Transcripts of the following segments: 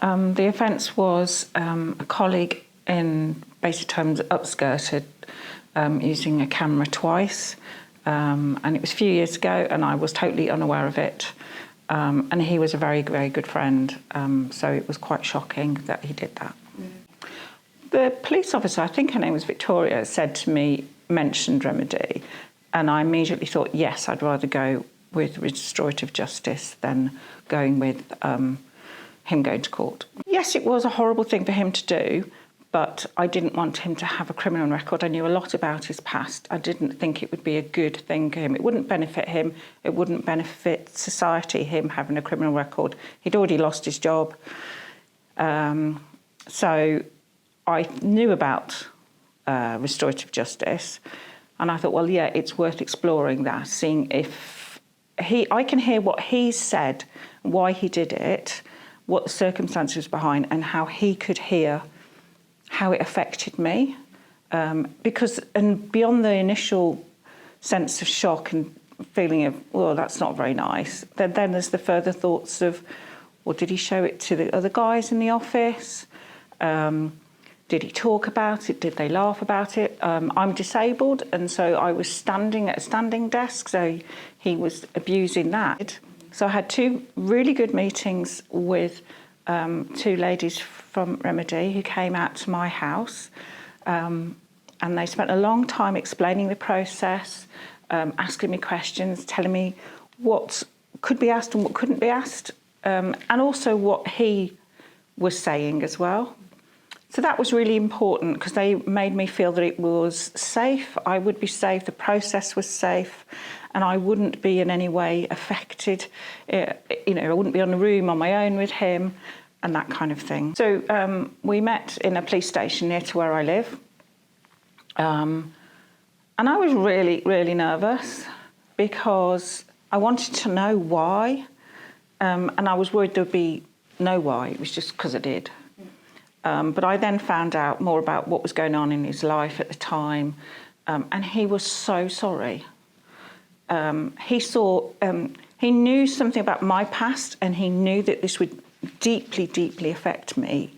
The offence was a colleague in basic terms upskirted using a camera twice, and it was a few years ago and I was totally unaware of it, and he was a very, very good friend, so it was quite shocking that he did that. The police officer, I think her name was Victoria, said to me, mentioned Remedi, and I immediately thought, yes, I'd rather go with restorative justice than going with him going to court. Yes, it was a horrible thing for him to do, but I didn't want him to have a criminal record. I knew a lot about his past. I didn't think it would be a good thing for him. It wouldn't benefit him. It wouldn't benefit society, him having a criminal record. He'd already lost his job. So I knew about restorative justice, and I thought, well, yeah, it's worth exploring that, seeing if I can hear what he said, why he did it, what the circumstances behind, and how he could hear how it affected me. Because beyond the initial sense of shock and feeling of, well, that's not very nice, then there's the further thoughts of, well, did he show it to the other guys in the office? Did he talk about it? Did they laugh about it? I'm disabled, and so I was standing at a standing desk, so he was abusing that. So I had two really good meetings with two ladies from Remedi who came out to my house, and they spent a long time explaining the process, asking me questions, telling me what could be asked and what couldn't be asked, and also what he was saying as well. So that was really important because they made me feel that it was safe, I would be safe, the process was safe, and I wouldn't be in any way affected. I wouldn't be on a room on my own with him and that kind of thing. So we met in a police station near to where I live. And I was really, really nervous because I wanted to know why. And I was worried there'd be no why, it was just because I did. But I then found out more about what was going on in his life at the time, and he was so sorry. He knew something about my past, and he knew that this would deeply, deeply affect me.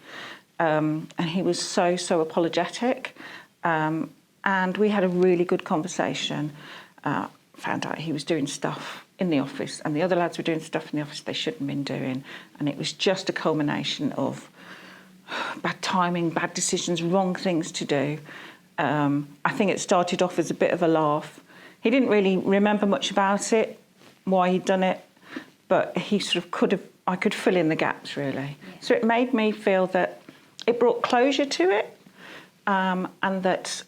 And he was so apologetic. And we had a really good conversation. Found out he was doing stuff in the office, and the other lads were doing stuff in the office they shouldn't have been doing. And it was just a culmination of bad timing, bad decisions, wrong things to do. I think it started off as a bit of a laugh. He didn't really remember much about it, why he'd done it, but he sort of I could fill in the gaps, really. Yeah. So it made me feel that it brought closure to it, and that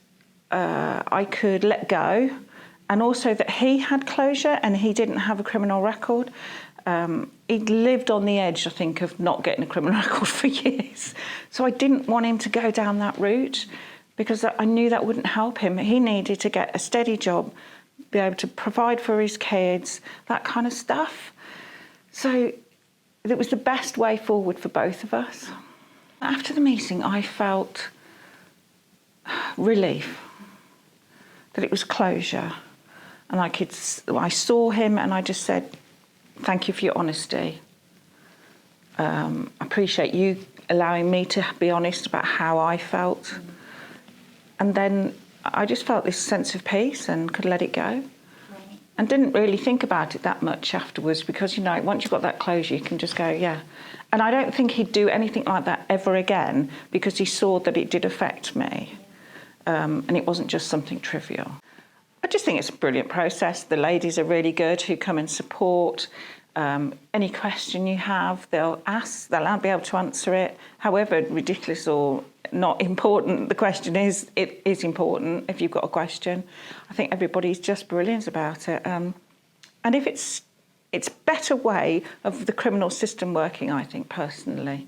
I could let go, and also that he had closure and he didn't have a criminal record. He'd lived on the edge, I think, of not getting a criminal record for years. So I didn't want him to go down that route because I knew that wouldn't help him. He needed to get a steady job, be able to provide for his kids, that kind of stuff. So it was the best way forward for both of us. After the meeting, I felt relief, that it was closure. And I saw him and I just said, thank you for your honesty. I appreciate you allowing me to be honest about how I felt. And then I just felt this sense of peace and could let it go. And didn't really think about it that much afterwards because, once you've got that closure, you can just go, yeah. And I don't think he'd do anything like that ever again because he saw that it did affect me. And it wasn't just something trivial. I just think it's a brilliant process. The ladies are really good who come and support. Any question you have, they'll ask, they'll be able to answer it. However ridiculous or not important the question is, it is important if you've got a question. I think everybody's just brilliant about it. And if it's a better way of the criminal system working, I think, personally.